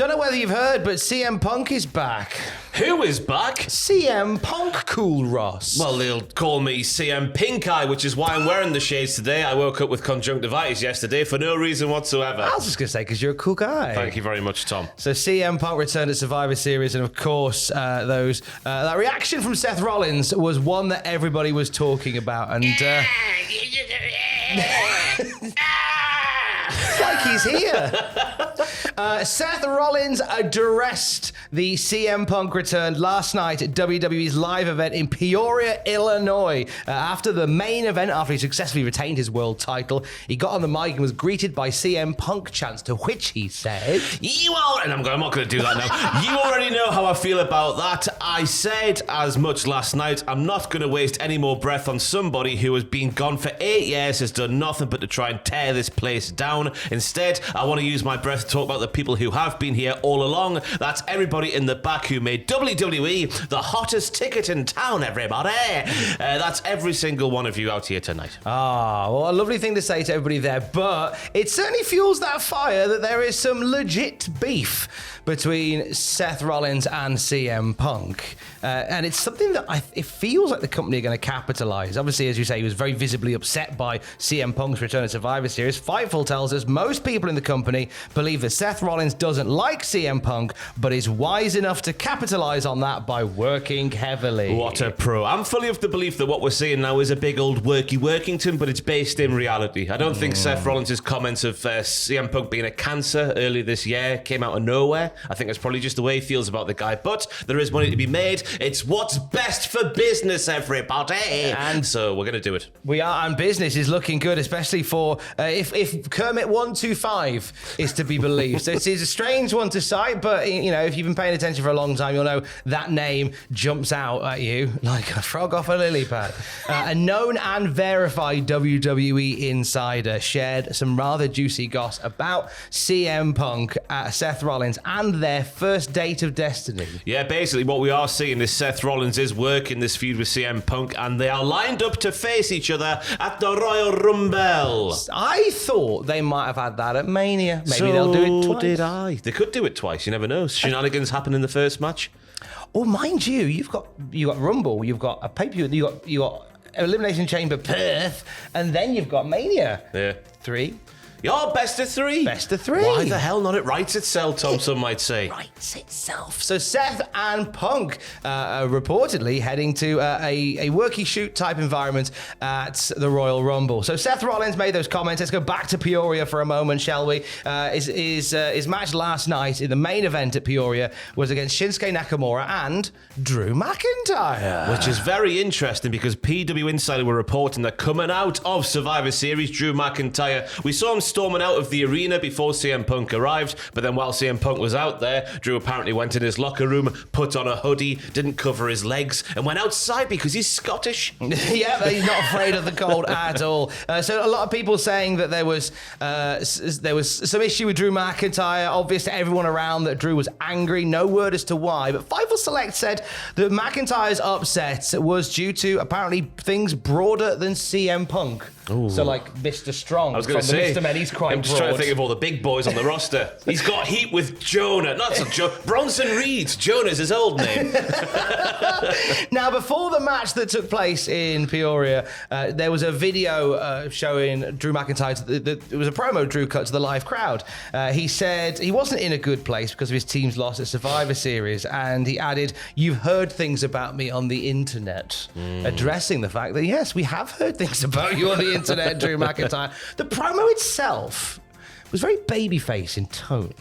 Don't know whether you've heard, but CM Punk is back. Who is back? CM Punk, Cool Ross. Well, they'll call me CM Pink Eye, which is why I'm wearing the shades today. I woke up with conjunctivitis yesterday for no reason whatsoever. I was just going to say, because you're a cool guy. Thank you very much, Tom. So CM Punk returned at Survivor Series, and of course, that reaction from Seth Rollins was one that everybody was talking about, and it's like he's here. Seth Rollins addressed the CM Punk return last night at WWE's Live Event in Peoria, Illinois. After the main event, after he successfully retained his world title, he got on the mic and was greeted by CM Punk chants, to which he said, and I'm not going to do that now. You already know how I feel about that. I said as much last night. I'm not going to waste any more breath on somebody who has been gone for 8 years, has done nothing but to try and tear this place down. Instead, I want to use my breath to talk about the people who have been here all along. That's everybody in the back who made WWE the hottest ticket in town, everybody. That's every single one of you out here tonight. Well, a lovely thing to say to everybody there, but it certainly fuels that fire that there is some legit beef between Seth Rollins and CM Punk. And it's something that it feels like the company are going to capitalize. Obviously, as you say, he was very visibly upset by CM Punk's return to Survivor Series. Fightful tells us most people in the company believe that Seth Rollins doesn't like CM Punk, but is wise enough to capitalize on that by working heavily. What a pro. I'm fully of the belief that what we're seeing now is a big old worky Workington, but it's based in reality. I don't think Seth Rollins' comments of CM Punk being a cancer earlier this year came out of nowhere. I think that's probably just the way he feels about the guy, but there is money to be made. It's what's best for business, everybody. And so we're going to do it. We are, and business is looking good, especially for if Kermit 125 is to be believed. So it's a strange one to cite, but if you've been paying attention for a long time, you'll know that name jumps out at you like a frog off a lily pad. A known and verified WWE insider shared some rather juicy goss about CM Punk, Seth Rollins, and their first date of destiny. Yeah, basically what we are seeing is Seth Rollins is working this feud with CM Punk, and they are lined up to face each other at the Royal Rumble. I thought they might have had that at Mania. Maybe they'll do it twice. Did I? They could do it twice. You never know. Shenanigans happen in the first match. Oh, mind you, you've got Rumble, you've got a pay-per-view, you got Elimination Chamber Perth, and then you've got Mania. Yeah. 3. Your best of 3. Best of 3. Why the hell not? It writes itself, Tom, some might say. Writes itself. So Seth and Punk are reportedly heading to a worky shoot type environment at the Royal Rumble. So Seth Rollins made those comments. Let's go back to Peoria for a moment, shall we? His match last night in the main event at Peoria was against Shinsuke Nakamura and Drew McIntyre. Which is very interesting because PW Insider were reporting that coming out of Survivor Series, Drew McIntyre, we saw him storming out of the arena before CM Punk arrived, but then while CM Punk was out there, Drew apparently went in his locker room, put on a hoodie, didn't cover his legs, and went outside because he's Scottish. Yeah, he's not afraid of the cold at all. So a lot of people saying that there was some issue with Drew McIntyre. Obvious to everyone around that Drew was angry. No word as to why, but Fightful Select said that McIntyre's upset was due to apparently things broader than CM Punk. Ooh. So like Mr. Strong. I was going to say, Mr. Men, he's quite I'm just trying to think of all the big boys on the roster. He's got heat with Jonah. Bronson Reed. Jonah's his old name. Now, before the match that took place in Peoria, there was a video showing Drew McIntyre. It was a promo Drew cut to the live crowd. He said he wasn't in a good place because of his team's loss at Survivor Series, and he added, "You've heard things about me on the internet," addressing the fact that, yes, we have heard things about you on the internet, Drew McIntyre. The promo itself was very babyface in tone.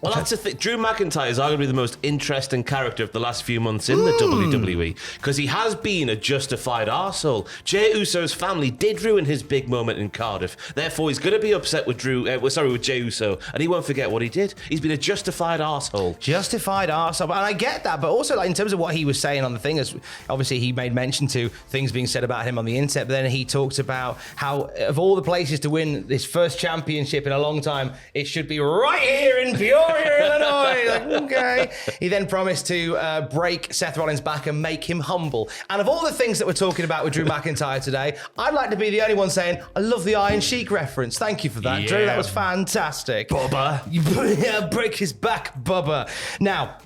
Well, that's the thing. Drew McIntyre is arguably the most interesting character of the last few months in the WWE because he has been a justified arsehole. Jey Uso's family did ruin his big moment in Cardiff. Therefore, he's going to be upset with with Jey Uso, and he won't forget what he did. He's been a justified arsehole. Justified arsehole. And I get that, but also like in terms of what he was saying on the thing, obviously he made mention to things being said about him on the internet, but then he talked about how of all the places to win this first championship in a long time, it should be right here in Peoria, Illinois. Like, Okay. He then promised to break Seth Rollins' back and make him humble. And of all the things that we're talking about with Drew McIntyre today, I'd like to be the only one saying, I love the Iron Sheik reference. Thank you for that, Yeah. Drew. That was fantastic. Bubba. Yeah, break his back, Bubba. Now,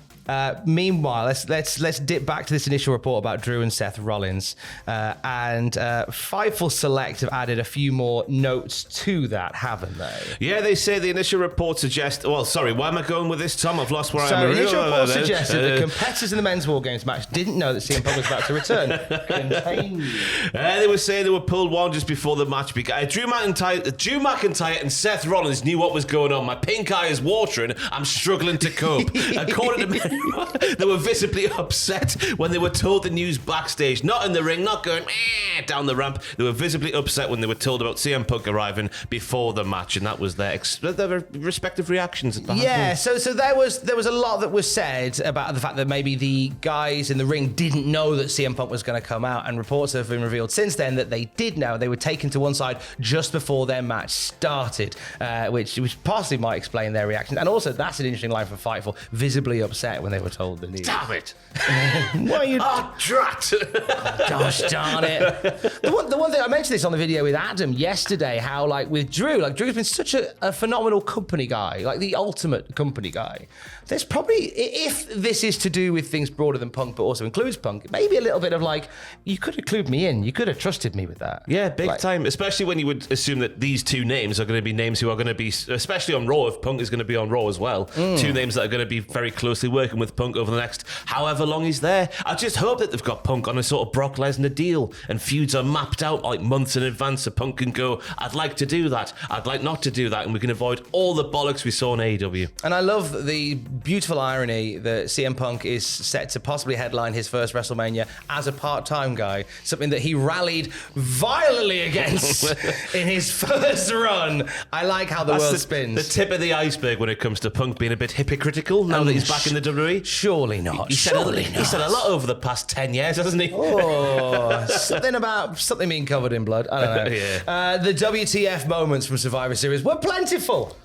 meanwhile, let's dip back to this initial report about Drew and Seth Rollins, and Fightful Select have added a few more notes to that, haven't they? Yeah, they say the initial report suggests. Well, sorry, where am I going with this, Tom? I've lost where I am. So the initial report suggested that competitors in the men's War Games match didn't know that CM Punk was about to return. Continue. They were saying they were pulled one just before the match began. Drew McIntyre and Seth Rollins knew what was going on. My pink eye is watering. I'm struggling to cope. According to they were visibly upset when they were told the news backstage, not in the ring, not going down the ramp. They were visibly upset when they were told about CM Punk arriving before the match, and that was their respective reactions. Yeah, so there was a lot that was said about the fact that maybe the guys in the ring didn't know that CM Punk was going to come out, and reports have been revealed since then that they did know. They were taken to one side just before their match started, which possibly might explain their reaction. And also, that's an interesting line for Fightful, visibly upset when they were told the news. Damn it! What are you? Oh, drat! Gosh darn it! The one thing I mentioned this on the video with Adam yesterday, how with Drew, Drew's been such a phenomenal company guy, the ultimate company guy. There's probably, if this is to do with things broader than Punk, but also includes Punk, maybe a little bit of you could have clued me in, you could have trusted me with that. Yeah, big time. Especially when you would assume that these two names are going to be names who are going to be, especially on Raw, if Punk is going to be on Raw as well. Two names that are going to be very closely working with Punk over the next however long he's there. I just hope that they've got Punk on a sort of Brock Lesnar deal and feuds are mapped out months in advance so Punk can go, I'd like to do that, I'd like not to do that, and we can avoid all the bollocks we saw in AEW. And I love the beautiful irony that CM Punk is set to possibly headline his first WrestleMania as a part-time guy, something that he rallied violently against in his first run. I like how the world spins. The tip of the iceberg when it comes to Punk being a bit hypocritical now that he's back in the WWE. Surely not. He said a lot over the past 10 years, hasn't he? Oh, something being covered in blood. I don't know. Yeah. The WTF moments from Survivor Series were plentiful.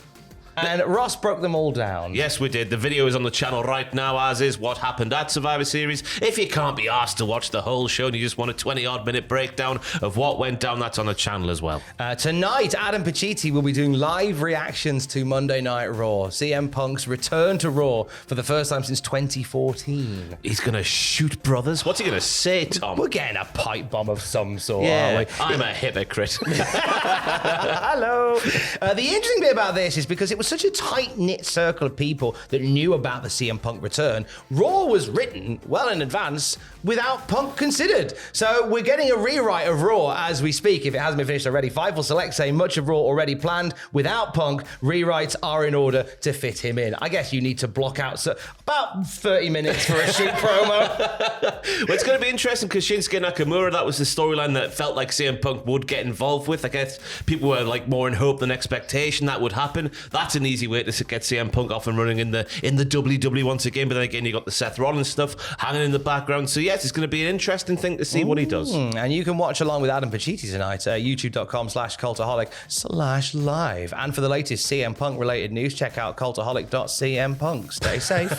And Ross broke them all down. Yes, we did. The video is on the channel right now, as is what happened at Survivor Series. If you can't be asked to watch the whole show and you just want a 20-odd minute breakdown of what went down, that's on the channel as well. Tonight, Adam Pacitti will be doing live reactions to Monday Night Raw. CM Punk's return to Raw for the first time since 2014. He's going to shoot brothers? What's he going to say, Tom? We're getting a pipe bomb of some sort, yeah, aren't we? I'm a hypocrite. Hello. The interesting bit about this is because it was such a tight-knit circle of people that knew about the CM Punk return, Raw was written well in advance without Punk considered. So we're getting a rewrite of Raw as we speak, if it hasn't been finished already. Fightful Select saying much of Raw already planned without Punk. Rewrites are in order to fit him in. I guess you need to block out about 30 minutes for a shoot promo. Well, it's going to be interesting because Shinsuke Nakamura, that was the storyline that felt like CM Punk would get involved with. I guess people were more in hope than expectation that would happen. That's an easy way to get CM Punk off and running in the WWE once again. But then again, you got the Seth Rollins stuff hanging in the background. So yes, it's going to be an interesting thing to see what he does. And you can watch along with Adam Pacitti tonight, youtube.com/cultaholic/live. And for the latest CM Punk related news, check out cultaholic.cmpunk. Stay safe.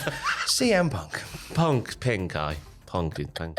CM Punk. Punk, pink eye. Punk, pink eye.